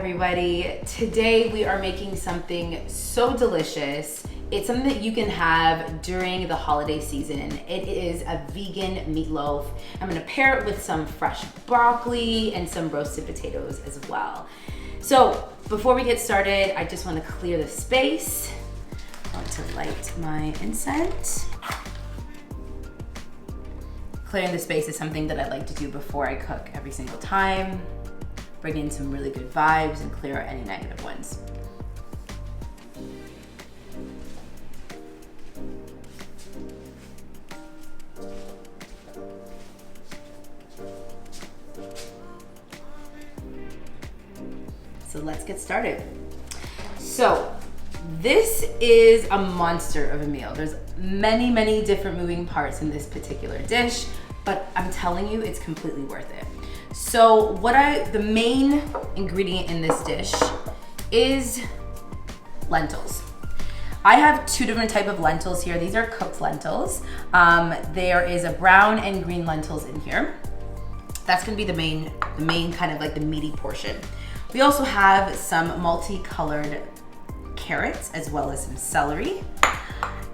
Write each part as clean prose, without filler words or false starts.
everybody. Today we are making something so delicious. It's something that you can have during the holiday season. It is a vegan meatloaf. I'm gonna pair it with some fresh broccoli and some roasted potatoes as well. So before we get started, I just wanna clear the space. I want to light my incense. Clearing the space is something that I like to do before I cook every single time. Bring in some really good vibes and clear out any negative ones. So let's get started. So this is a monster of a meal. There's many different moving parts in this particular dish, but I'm telling you, it's completely worth it. So the main ingredient in this dish is lentils. I have two different types of lentils here. These are cooked lentils. There is a brown and green lentils in here. That's gonna be the main kind of like the meaty portion. We also have some multicolored carrots as well as some celery.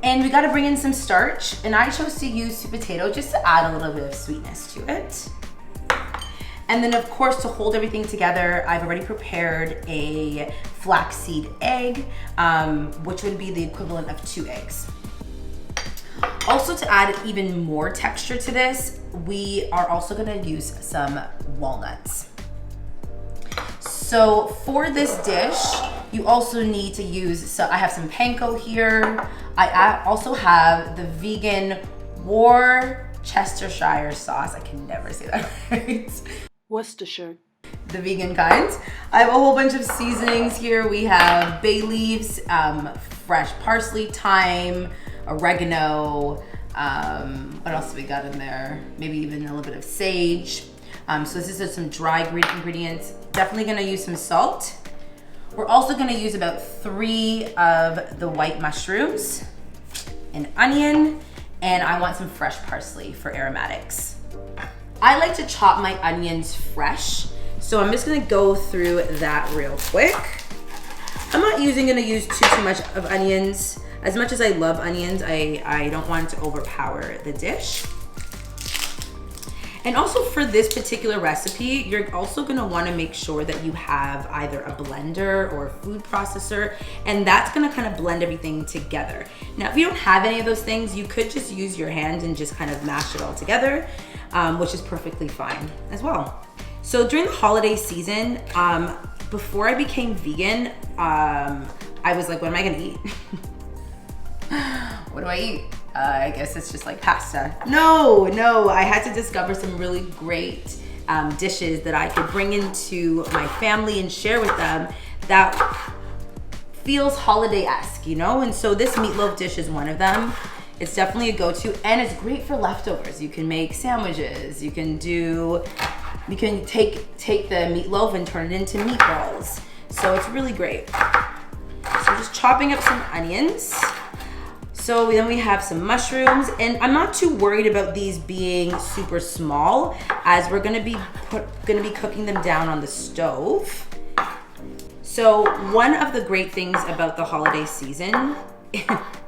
And we gotta bring in some starch, and I chose to use sweet potato just to add a little bit of sweetness to it. And then of course, to hold everything together, I've already prepared a flaxseed egg, which would be the equivalent of 2 eggs. Also, to add even more texture to this, we are also gonna use some walnuts. So for this dish, you also need to use, so I have some panko here. I also have the vegan Worcestershire sauce. I can never say that right. Worcestershire. The vegan kind. I have a whole bunch of seasonings here. We have bay leaves, fresh parsley, thyme, oregano. What else do we got in there? Maybe even a little bit of sage. So this is just some dry ingredients. Definitely gonna use some salt. We're also gonna use about 3 of the white mushrooms, an onion, and I want some fresh parsley for aromatics. I like to chop my onions fresh, so I'm just gonna go through that real quick. I'm not gonna use too much of onions. As much as I love onions, I don't want it to overpower the dish. And also for this particular recipe, you're also gonna wanna make sure that you have either a blender or a food processor, and that's gonna kind of blend everything together. Now, if you don't have any of those things, you could just use your hand and just kind of mash it all together, which is perfectly fine as well. So during the holiday season, before I became vegan, I was like, what am I gonna eat? What do I eat? I guess it's just like pasta. No, I had to discover some really great dishes that I could bring into my family and share with them that feels holiday-esque, you know? And so this meatloaf dish is one of them. It's definitely a go-to, and it's great for leftovers. You can make sandwiches. You can take the meatloaf and turn it into meatballs. So it's really great. So just chopping up some onions. So then we have some mushrooms, and I'm not too worried about these being super small, as we're gonna be cooking them down on the stove. So one of the great things about the holiday season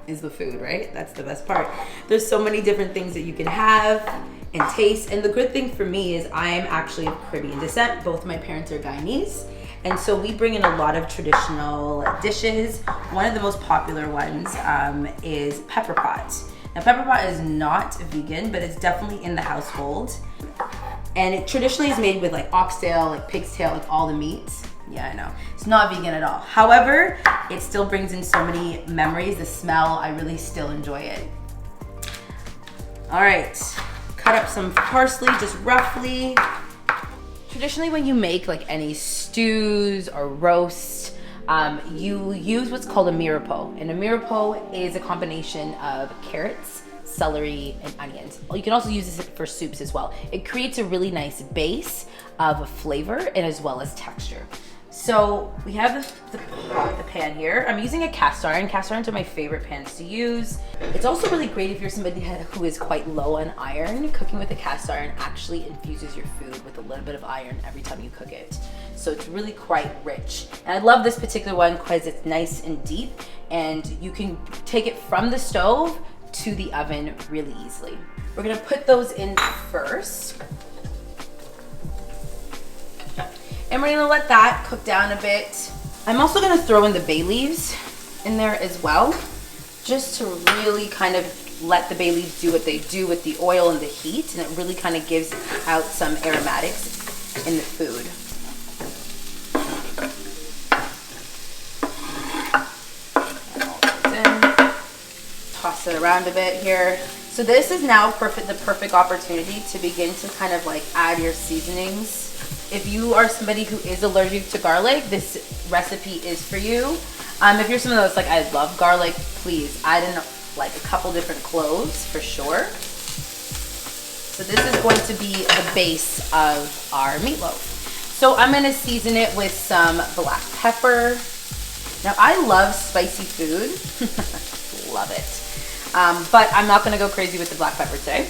is the food, right? That's the best part. There's so many different things that you can have and taste, and the good thing for me is I am actually of Caribbean descent. Both my parents are Guyanese. And so we bring in a lot of traditional dishes. One of the most popular ones is pepper pot. Now, pepper pot is not vegan, but it's definitely in the household. And it traditionally is made with like oxtail, like pig's tail, like all the meats. Yeah, I know. It's not vegan at all. However, it still brings in so many memories. The smell, I really still enjoy it. All right, cut up some parsley just roughly. Traditionally, when you make like any stews or roasts, you use what's called a mirepoix. And a mirepoix is a combination of carrots, celery, and onions. You can also use this for soups as well. It creates a really nice base of flavor and as well as texture. So we have the pan here. I'm using a cast iron. Cast irons are my favorite pans to use. It's also really great if you're somebody who is quite low on iron. Cooking with a cast iron actually infuses your food with a little bit of iron every time you cook it. so it's really quite rich. And I love this particular one because it's nice and deep, and you can take it from the stove to the oven really easily. We're gonna put those in first. And we're gonna let that cook down a bit. I'm also gonna throw in the bay leaves in there as well, just to really kind of let the bay leaves do what they do with the oil and the heat, and it really kind of gives out some aromatics in the food. Toss it around a bit here. So this is now the perfect opportunity to begin to kind of like add your seasonings. If you are somebody who is allergic to garlic, this recipe is for you. If you're someone that's like, I love garlic, please add in like a couple different cloves for sure. So this is going to be the base of our meatloaf. So I'm gonna season it with some black pepper. Now I love spicy food, love it. But I'm not gonna go crazy with the black pepper today.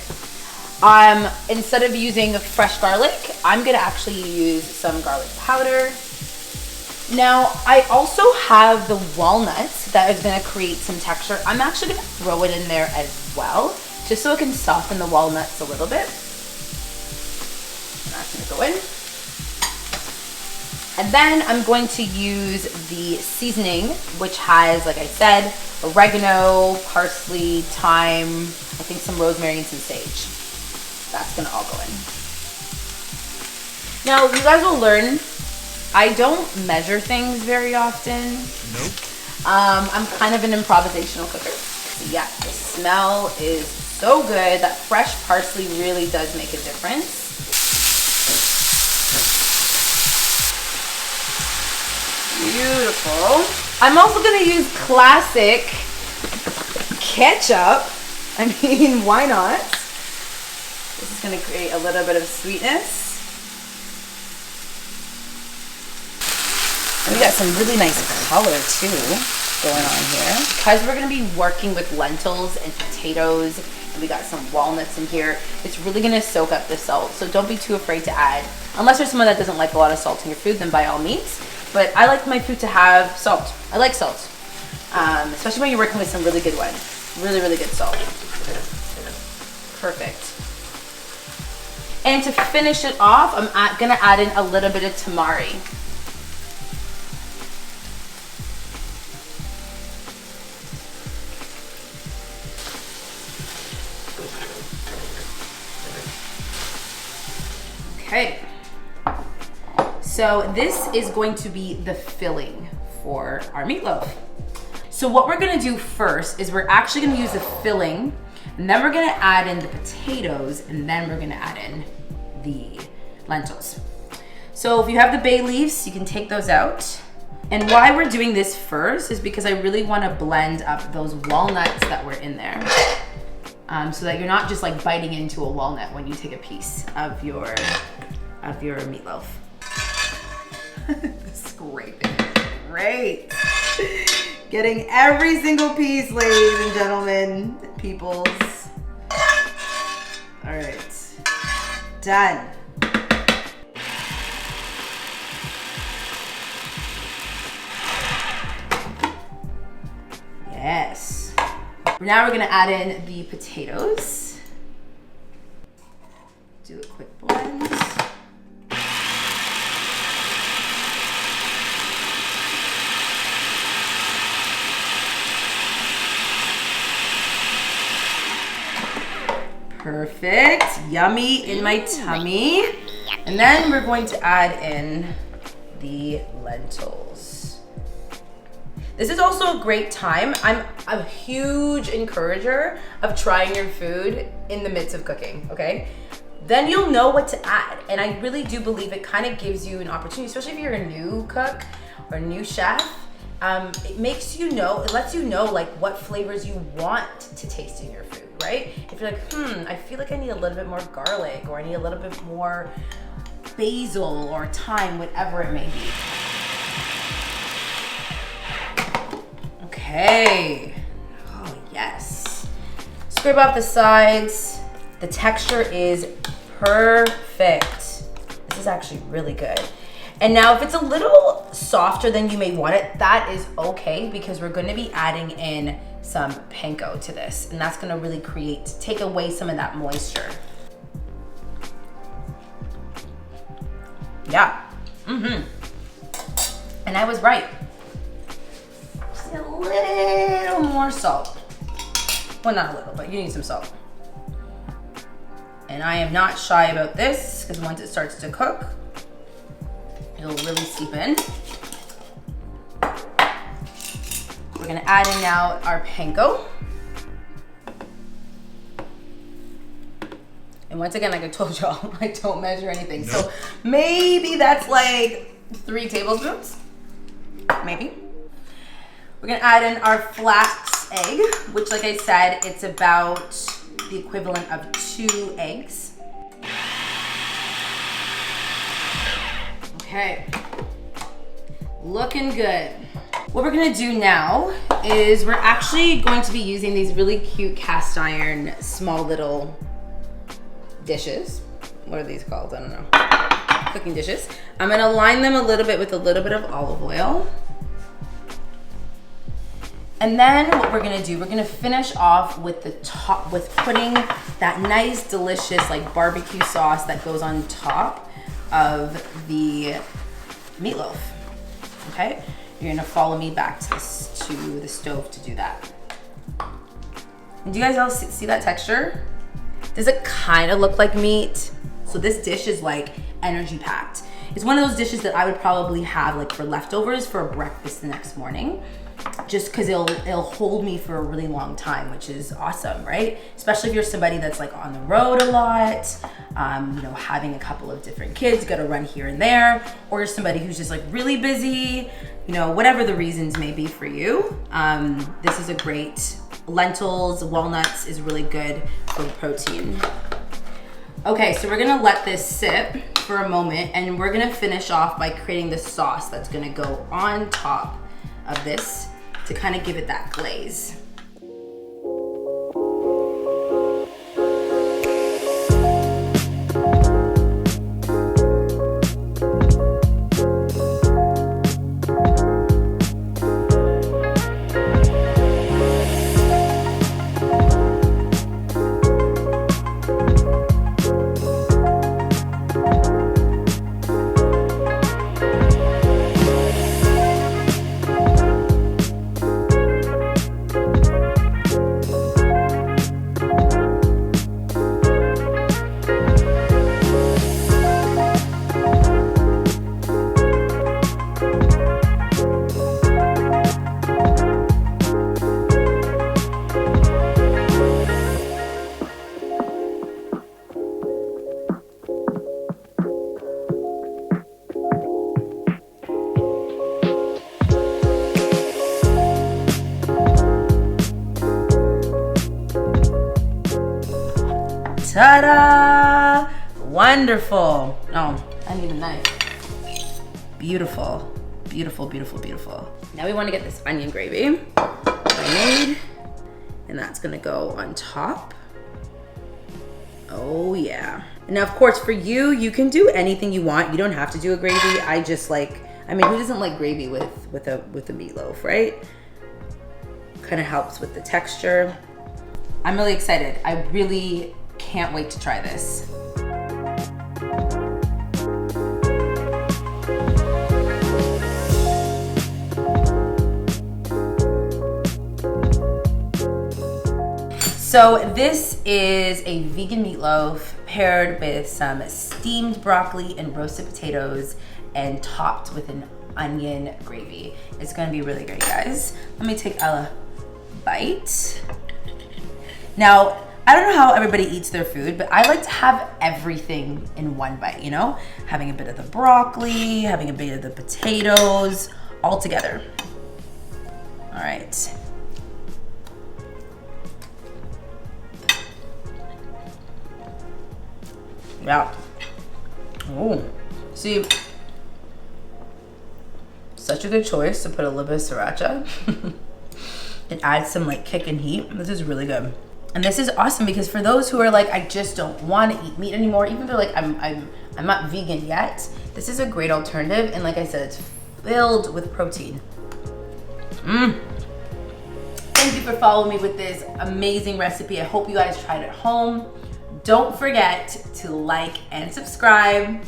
Instead of using fresh garlic, I'm gonna actually use some garlic powder. Now, I also have the walnuts that is gonna create some texture. I'm actually gonna throw it in there as well, just so it can soften the walnuts a little bit. And that's gonna go in. And then I'm going to use the seasoning, which has, like I said, oregano, parsley, thyme, I think some rosemary and some sage. That's gonna all go in. Now, you guys will learn, I don't measure things very often. Nope. I'm kind of an improvisational cooker. So yeah, the smell is so good. That fresh parsley really does make a difference. Beautiful. I'm also gonna use classic ketchup. I mean, why not? This is gonna create a little bit of sweetness. And we got some really nice color too going on here. Because we're gonna be working with lentils and potatoes, and we got some walnuts in here, it's really gonna soak up the salt. So don't be too afraid to add. Unless you're someone that doesn't like a lot of salt in your food, then by all means. But I like my food to have salt. I like salt. Especially when you're working with some really good one. Really, really good salt. Perfect. And to finish it off, I'm gonna add in a little bit of tamari. Okay. So this is going to be the filling for our meatloaf. So what we're gonna do first is we're actually gonna use the filling, and then we're gonna add in the potatoes, and then we're gonna add in the lentils. So if you have the bay leaves, you can take those out. And why we're doing this first is because I really wanna blend up those walnuts that were in there. So that you're not just like biting into a walnut when you take a piece of your meatloaf. Scraping, great. Getting every single piece, ladies and gentlemen, peoples. All right, done. Yes. Now we're gonna add in the potatoes. Do a quick blend. Perfect, yummy in my tummy. And then we're going to add in the lentils. This is also a great time. I'm a huge encourager of trying your food in the midst of cooking, okay? Then you'll know what to add. And I really do believe it kind of gives you an opportunity, especially if you're a new cook or a new chef. It makes you know, it lets you know like what flavors you want to taste in your food, right? If you're like, I feel like I need a little bit more garlic, or I need a little bit more basil or thyme, whatever it may be. Okay, oh yes. Scrape off the sides. The texture is perfect. This is actually really good. And now if it's a little softer than you may want it, that is okay, because we're gonna be adding in some panko to this, and that's gonna really take away some of that moisture. Yeah, and I was right. Just a little more salt. Well, not a little, but you need some salt. And I am not shy about this, because once it starts to cook, it'll really seep in. We're gonna add in now our panko. And once again, like I told y'all, I don't measure anything. Nope. So maybe that's like 3 tablespoons, maybe. We're gonna add in our flax egg, which like I said, it's about the equivalent of 2 eggs. Okay, looking good. What we're gonna do now is we're actually going to be using these really cute cast iron small little dishes. What are these called? I don't know. Cooking dishes. I'm gonna line them a little bit with a little bit of olive oil. And then what we're gonna do, we're gonna finish off with with putting that nice, delicious like barbecue sauce that goes on top of the meatloaf. Okay? You're gonna follow me back to the stove to do that. And do you guys all see that texture? Does it kind of look like meat? So this dish is like energy packed. It's one of those dishes that I would probably have like for leftovers for breakfast the next morning, just because it'll hold me for a really long time, which is awesome, right? Especially if you're somebody that's like on the road a lot, you know, having a couple of different kids, gotta run here and there, or you're somebody who's just like really busy, you know, whatever the reasons may be for you. This is a great, lentils, walnuts is really good for the protein. Okay, so we're gonna let this sit for a moment, and we're gonna finish off by creating the sauce that's gonna go on top of this to kind of give it that glaze. Ta-da! Wonderful. Oh, I need a knife. Beautiful, beautiful, beautiful, beautiful. Now we want to get this onion gravy I made, and that's gonna go on top. Oh yeah. And now of course for you, you can do anything you want. You don't have to do a gravy. I just like, I mean, who doesn't like gravy with a meatloaf, right? Kind of helps with the texture. I'm really excited. I really can't wait to try this. So this is a vegan meatloaf paired with some steamed broccoli and roasted potatoes and topped with an onion gravy. It's gonna be really great, guys. Let me take a bite. Now, I don't know how everybody eats their food, but I like to have everything in one bite, you know? Having a bit of the broccoli, having a bit of the potatoes, all together. All right. Yeah. Oh, see, such a good choice to put a little bit of sriracha. It adds some like kick and heat. This is really good. And this is awesome because for those who are like, I just don't want to eat meat anymore, even if they're like, I'm I'm not vegan yet, this is a great alternative. And like I said, it's filled with protein. Thank you for following me with this amazing recipe. I hope you guys tried it at home. Don't forget to like and subscribe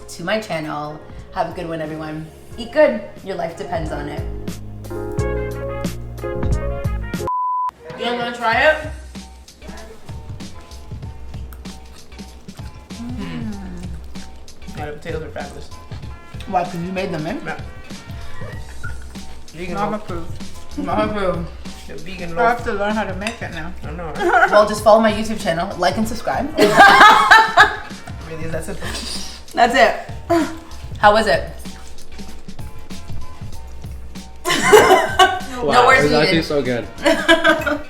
to my channel. Have a good one, everyone. Eat good. Your life depends on it. You guys want to try it? Yeah, the potatoes are fabulous. Why? Because you made them, eh? Yeah. Vegan Mom loaf. approved. Mom approved. The vegan I loaf. have to learn how to make it now. I know. Well, just follow my YouTube channel, like and subscribe. Really, is that simple? That's it. How was it? Wow, No words it was actually needed. so good.